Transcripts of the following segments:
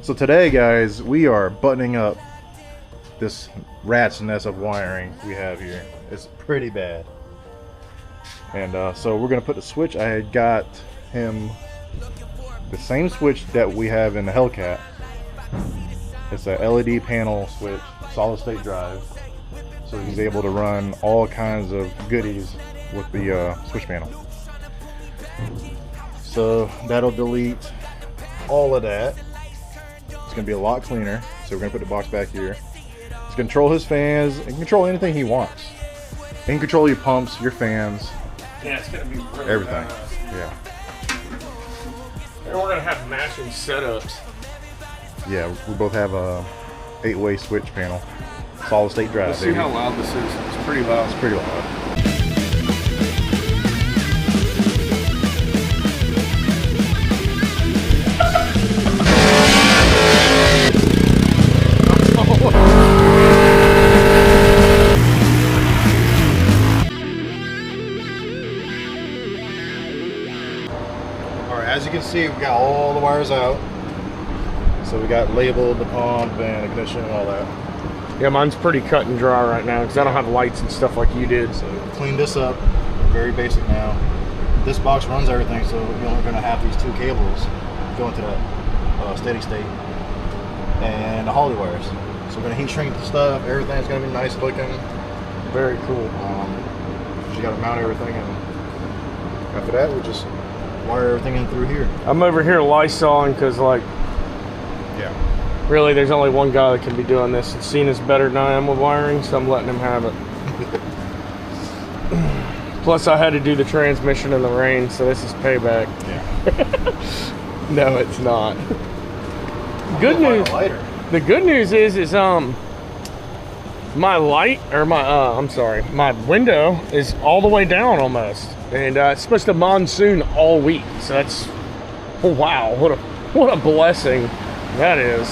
So today, guys, we are buttoning up this rat's nest of wiring we have here. It's pretty bad. And so we're gonna put the switch. I had got him the same switch that we have in the Hellcat. It's a LED panel switch, solid state drive. So he's able to run all kinds of goodies with the switch panel. So that'll delete all of that. It's gonna be a lot cleaner. So we're gonna put the box back here. It's control his fans and control anything he wants. He can control your pumps, your fans. Yeah, it's gonna be really everything. Badass. Yeah. And we're gonna have matching setups. Yeah, we both have a 8-way switch panel, solid state drive. Let's see how loud this is. It's pretty loud. It's pretty loud. As you can see, we got all the wires out. So we got labeled the pump and ignition and all that. Yeah, mine's pretty cut and dry right now because I don't have lights and stuff like you did. So clean this up, very basic now. This box runs everything, so we're only going to have these 2 cables going to that steady state and the Holly wires. So we're going to heat shrink the stuff. Everything's going to be nice looking. Very cool. You got to mount everything, and after that, we just wire everything in through here. I'm over here Lysoling because, like, yeah, really, there's only one guy that can be doing this. And Sina's better than I am with wiring, so I'm letting him have it. Plus, I had to do the transmission in the rain, so this is payback. Yeah. No, it's not. Good news. The good news is my light or my I'm sorry, my window is all the way down almost, and it's supposed to monsoon all week. So that's, oh, wow, what a blessing that is.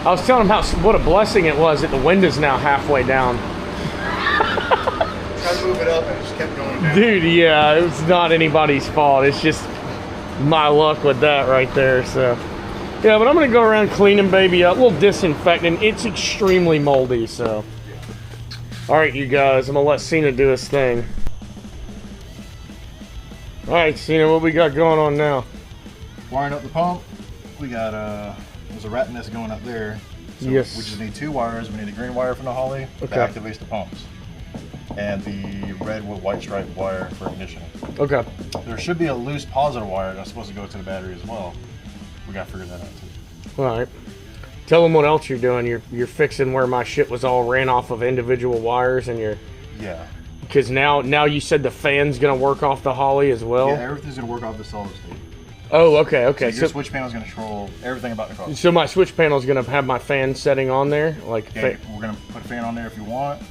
I was telling him what a blessing it was that the window's now halfway down. Tried to move it up and it just kept going down. Dude, yeah, it's not anybody's fault. It's just my luck with that right there. So yeah, but I'm gonna go around cleaning baby up, a little disinfecting. It's extremely moldy, so. All right, you guys, I'm gonna let Sina do his thing. All right, Sina, what we got going on now? Wiring up the pump. We got there's a rat nest going up there. So yes. We just need 2 wires. We need a green wire from the Holly that activates the pumps, and the red with white stripe wire for ignition. Okay. There should be a loose positive wire that's supposed to go to the battery as well. We gotta figure that out too. All right. Tell them what else you're doing. You're fixing where my shit was all ran off of individual wires, and you're. Yeah. Because now you said the fan's gonna work off the Holly as well. Yeah, everything's gonna work off the solid state. Oh, okay. So your switch panel is gonna control everything about the car. So my switch panel is gonna have my fan setting on there, like. Yeah, we're gonna put a fan on there if you want.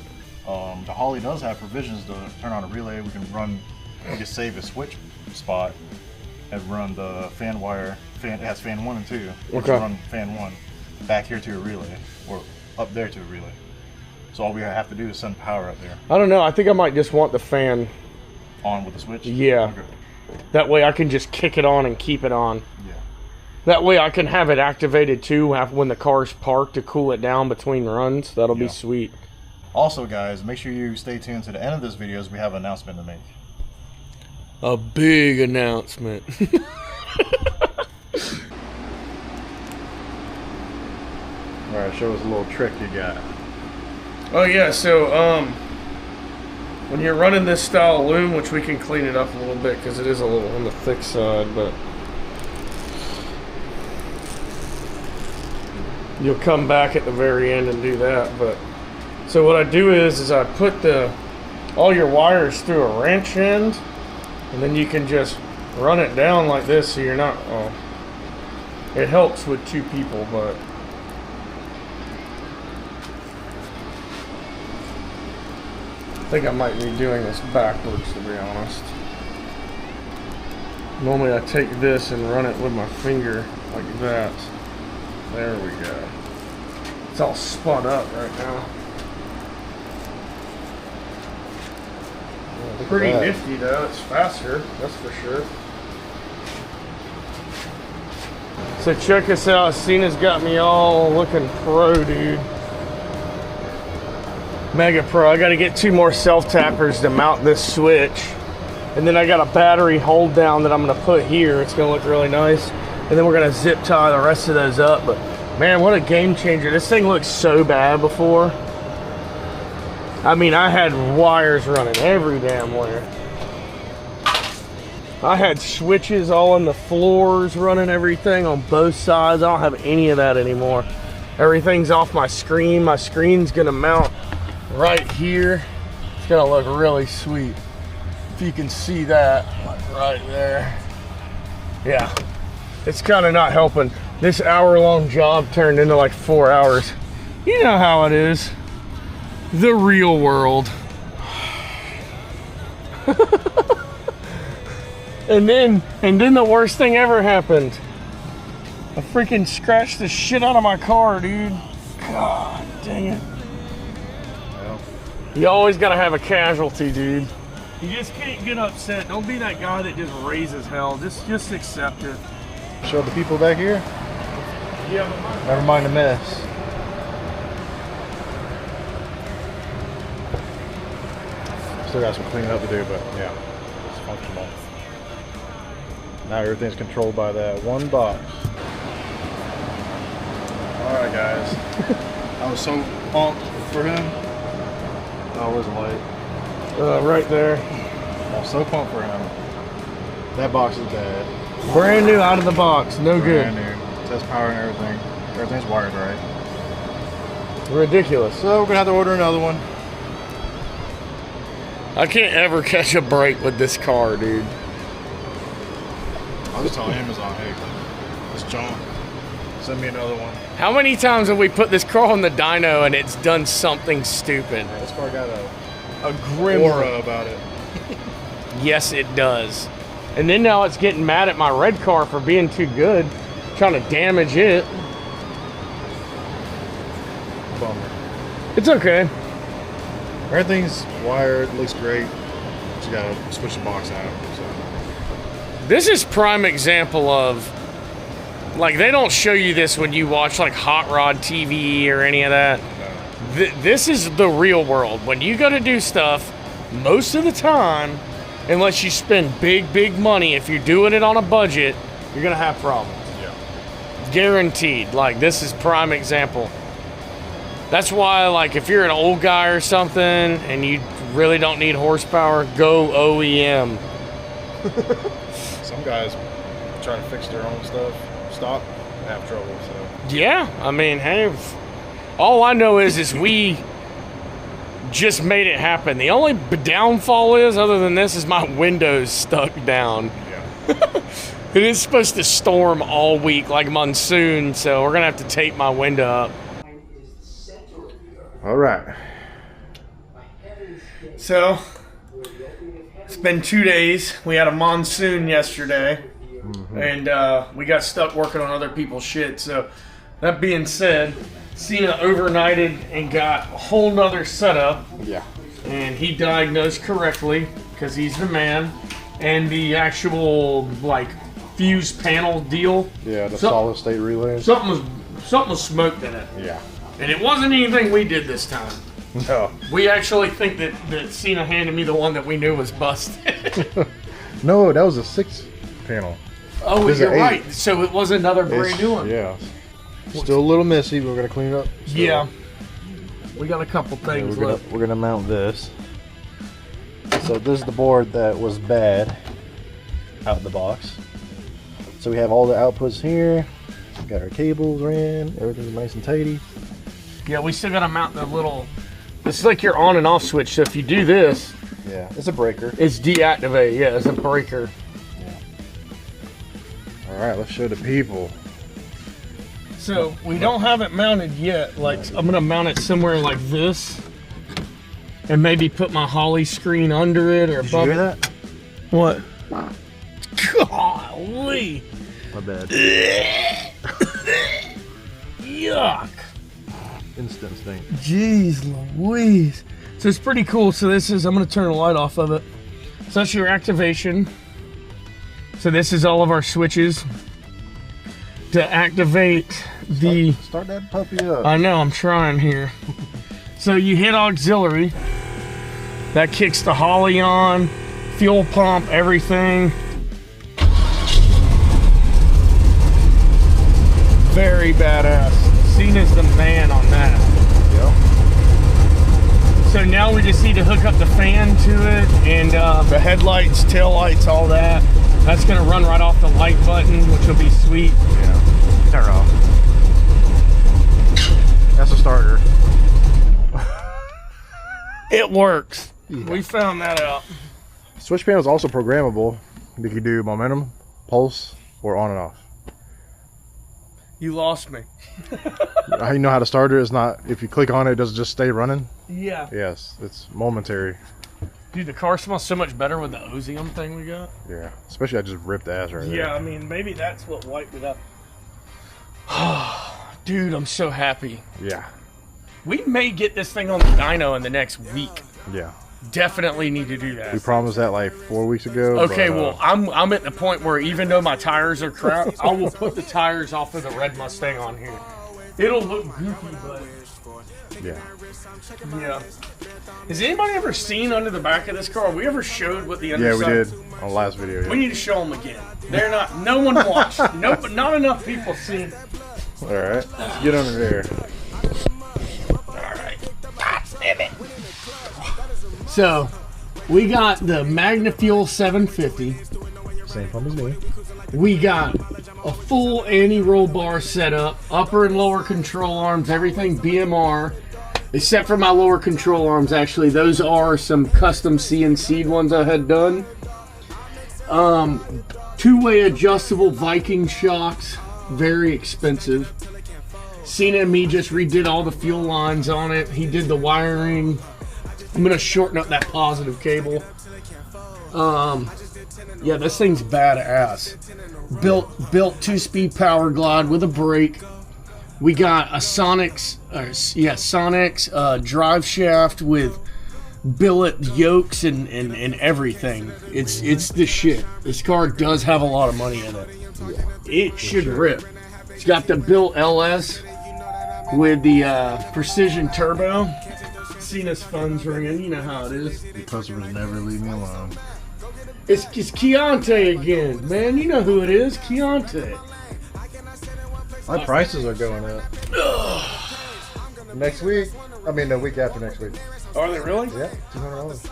The Holly does have provisions to turn on a relay. We can just save a switch spot and run the fan wire. It has fan 1 and 2. We can run fan 1 back here to a relay, or up there to a relay. So all we have to do is send power up there. I don't know. I think I might just want the fan on with the switch. Yeah. Okay. That way I can just kick it on and keep it on. Yeah. That way I can have it activated too when the car's parked to cool it down between runs. That'll be sweet. Also, guys, make sure you stay tuned to the end of this video as we have an announcement to make. A big announcement. Alright, show us a little trick you got. Oh yeah, so when you're running this style of loom, which we can clean it up a little bit because it is a little on the thick side, but you'll come back at the very end and do that. But so what I do is I put all your wires through a wrench end, and then you can just run it down like this, so you're not. It helps with 2 people, but. I think I might be doing this backwards, to be honest. Normally I take this and run it with my finger like that. There we go. It's all spun up right now. Pretty nifty though, it's faster, that's for sure. So check us out. Sina's got me all looking pro, dude. Mega pro. I got to get 2 more self-tappers to mount this switch. And then I got a battery hold down that I'm going to put here. It's going to look really nice. And then we're going to zip tie the rest of those up. But man, what a game changer. This thing looked so bad before. I mean, I had wires running every damn where. I had switches all on the floors running everything on both sides. I don't have any of that anymore. Everything's off my screen. My screen's gonna mount right here. It's gonna look really sweet. If you can see that, like right there. Yeah, it's kind of not helping. This hour-long job turned into like 4 hours. You know how it is. The real world. And then the worst thing ever happened. I freaking scratched the shit out of my car, dude. God dang it. Well, you always gotta have a casualty, dude. You just can't get upset. Don't be that guy that just raises hell. Just accept it. Show the people back here. Yeah. Never mind the mess. Still got some cleaning up to do, but yeah, it's functional. Now everything's controlled by that one box. Alright guys, I was so pumped for him. Oh, where's the light? Right there. I was so pumped for him. That box is bad. Brand new out of the box, no Brand good. new. It says power and everything. Everything's wired right. Ridiculous. So we're gonna have to order another one. I can't ever catch a break with this car, dude. I'll just tell Amazon, hey, it's junk. Send me another one. How many times have we put this car on the dyno and it's done something stupid? This car got a grim aura about it. Yes, it does. And then now it's getting mad at my red car for being too good, trying to damage it. Bummer. It's okay. Everything's wired, looks great. Just gotta switch the box out. So. This is prime example of, like, they don't show you this when you watch like Hot Rod TV or any of that. No. This is the real world. When you go to do stuff, most of the time, unless you spend big money, if you're doing it on a budget, you're gonna have problems. Yeah. Guaranteed. Like, this is prime example. That's why, like, if you're an old guy or something and you really don't need horsepower, go OEM. Some guys try to fix their own stuff, stop, and have trouble. So. Yeah, I mean, hey, all I know is we just made it happen. The only downfall is, other than this, is my window's stuck down. Yeah. It is supposed to storm all week, like monsoon, so we're gonna have to tape my window up. All right. So, it's been 2 days. We had a monsoon yesterday, and we got stuck working on other people's shit. So, that being said, Sina overnighted and got a whole nother setup. Yeah. And he diagnosed correctly, because he's the man. And the actual, like, fuse panel deal. Yeah, the solid state relays. Something was smoked in it. Yeah. And it wasn't anything we did this time. No. We actually think that Sina handed me the one that we knew was busted. No, that was a 6 panel. Oh, This is you're an 8. right. So it was another brand new one. Yeah. Still a little messy, but we're gonna clean it up. So, Yeah. We got a couple things left. We're gonna mount this. So this is the board that was bad out of the box. So we have all the outputs here. We got our cables ran. Everything's nice and tidy. Yeah, we still got to mount the little. It's like your on and off switch. So if you do this, Yeah, it's a breaker. it's deactivate. Yeah, it's a breaker. All right, let's show the people. So we don't have it mounted yet. Like, I'm gonna mount it somewhere like this, and maybe put my Holly screen under it or Did you above hear it. that? What? Golly! My bad. Yuck! Instant stink. Jeez Louise. So it's pretty cool. So this is, I'm gonna turn the light off of it. So that's your activation. So this is all of our switches. to activate the... Start that puppy up. I know, I'm trying here. So you hit auxiliary. That kicks the Holly on, fuel pump, everything. Very badass. Sina's the man on that. Yep. So now we just need to hook up the fan to it and the headlights, tail lights, all that. That's gonna run right off the light button, which will be sweet. Yeah. Turn off. That's a starter. It works. Yeah. We found that out. Switch panel is also programmable. You can do momentum, pulse, or on and off. You lost me. How you know how to start it is not, if you click on it, does it just stay running? Yeah. Yes, it's momentary. Dude, the car smells so much better with the Ozium thing we got. Yeah, especially I just ripped ass right there. Yeah, I mean, maybe that's what wiped it up. Dude, I'm so happy. Yeah. We may get this thing on the dyno in the next week. Yeah. Definitely need to do that. We promised that like 4 weeks ago. Okay, but, well, I'm at the point where even though my tires are crap, I will put the tires off of the red Mustang on here. It'll look goofy, but yeah. yeah. Has anybody ever seen under the back of this car? We ever showed what the underside? Yeah, we did on the last video. Yeah. We need to show them again. They're not. No one watched. No, but not enough people seen. All right, let's get under there. All right. God damn it. So, we got the MagnaFuel 750. Same pump as me. We got a full anti-roll bar setup, upper and lower control arms, everything BMR, except for my lower control arms. Actually, those are some custom CNC'd ones I had done. Two-way adjustable Viking shocks, very expensive. Sina and me just redid all the fuel lines on it. He did the wiring. I'm gonna shorten up that positive cable. Yeah, this thing's badass. Built 2-speed power glide with a brake. We got a Sonex drive shaft with billet yokes and everything. It's the shit. This car does have a lot of money in it. It should rip. It's got the built LS with the precision turbo. Sina's phone's ringing. You know how it is. The customers never leave me alone. It's Keontae again, man. You know who it is, Keontae. My prices are going up. Next week, I mean the week after next week. Are they really? Yeah, $200.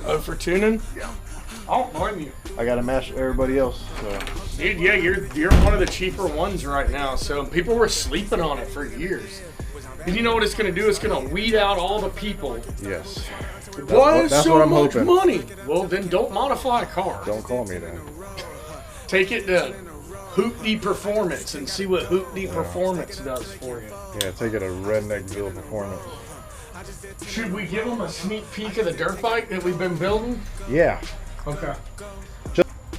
Oh, for tuning? Yeah. I don't blame you. I gotta match everybody else. So. Dude, yeah, you're one of the cheaper ones right now. So people were sleeping on it for years. And you know what it's going to do? It's going to weed out all the people. Yes. Why is that's so what I'm much hoping. Well, then don't modify a car. Don't call me then. Take it to Hoopty Performance and see what Hoopty Performance does for you. Yeah, take it a redneck deal performance. Should we give them a sneak peek of the dirt bike that we've been building? Yeah. Okay.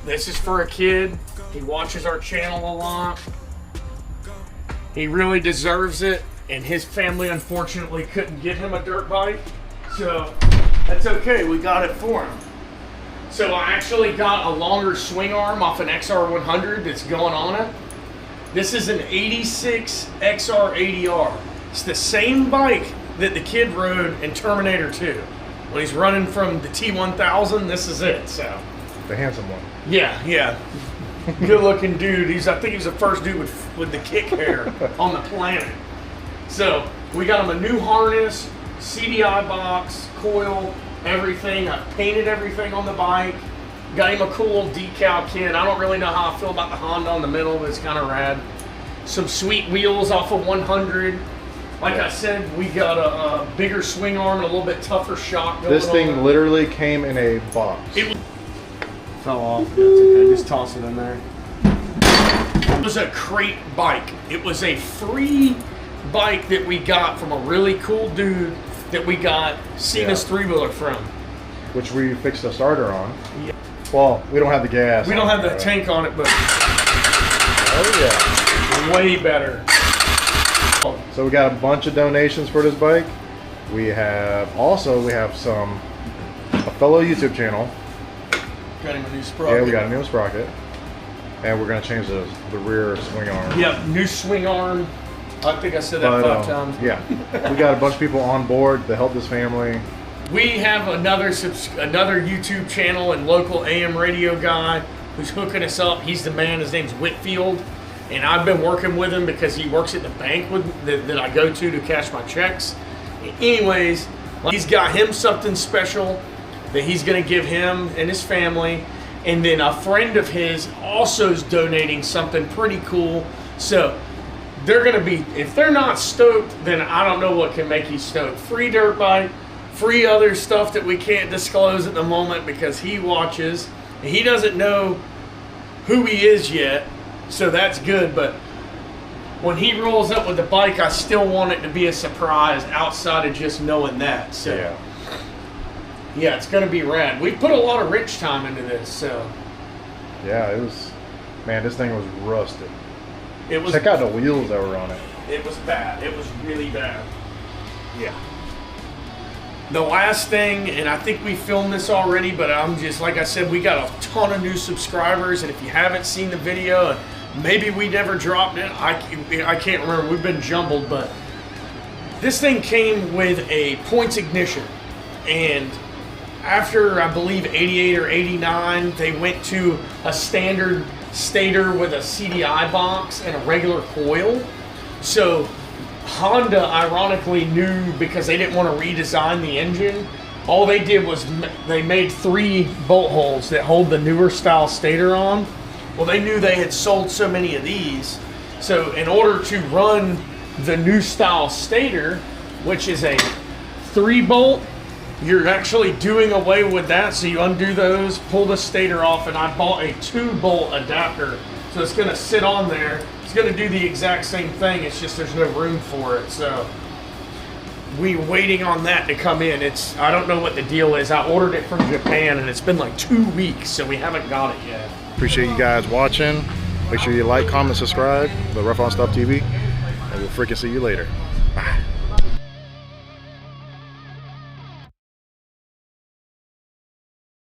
This is for a kid. He watches our channel a lot. He really deserves it. And his family unfortunately couldn't get him a dirt bike, so that's okay, we got it for him. So I actually got a longer swing arm off an XR100 that's going on it. This is an 86 XR80R. It's the same bike that the kid rode in Terminator 2. When he's running from the T1000, this is it, so. The handsome one. Yeah. Good looking dude. I think he's the first dude with the kick hair on the planet. So, we got him a new harness, CDI box, coil, everything. I painted everything on the bike. Got him a cool decal kit. I don't really know how I feel about the Honda on the middle, but it's kind of rad. Some sweet wheels off of 100. Like I said, we got a bigger swing arm and a little bit tougher shock going on. This thing literally came in a box. It fell off. That's okay. Just toss it in there. It was a crate bike. It was a free bike that we got from a really cool dude that we got Sina's three-wheeler from. Which we fixed the starter on. Yeah. Well, we don't have the gas. We don't have the tank on it, but oh yeah, way better. So we got a bunch of donations for this bike. We have a fellow YouTube channel. Got him a new sprocket. Yeah, we got a new sprocket. And we're gonna change the rear swing arm. Yep, new swing arm. I think I said that 5 times. Yeah, we got a bunch of people on board to help this family. We have another YouTube channel and local AM radio guy who's hooking us up. He's the man. His name's Whitfield, and I've been working with him because he works at the bank that I go to cash my checks. Anyways, he's got him something special that he's going to give him and his family, and then a friend of his also is donating something pretty cool. So they're going to be, if they're not stoked, then I don't know what can make you stoked. Free dirt bike, free other stuff that we can't disclose at the moment because he watches and he doesn't know who he is yet, so that's good. But when he rolls up with the bike, I still want it to be a surprise outside of just knowing that. So yeah, it's gonna be rad. We put a lot of wrench time into this, so yeah, it was, man, this thing was rusted. It was. Check out the wheels that were on it. It was bad. It was really bad. Yeah. The last thing, and I think we filmed this already, but I'm just, like I said, we got a ton of new subscribers, and if you haven't seen the video, and maybe we never dropped it, I can't remember, we've been jumbled, but this thing came with a points ignition, and after, I believe, 88 or 89, they went to a standard stator with a CDI box and a regular coil. So Honda, ironically, knew, because they didn't want to redesign the engine, all they did was they made 3 bolt holes that hold the newer style stator on. Well, they knew they had sold so many of these, so in order to run the new style stator, which is a 3 bolt, you're actually doing away with that. So you undo those, pull the stator off, and I bought a 2 bolt adapter, so it's going to sit on there. Going to do the exact same thing, it's just there's no room for it, so we're waiting on that to come in. I don't know what the deal is. I ordered it from Japan and it's been like 2 weeks, so we haven't got it yet. Appreciate you guys watching. Make sure you like, comment, subscribe to Rough on Stuff TV, and we'll freaking see you later. Bye.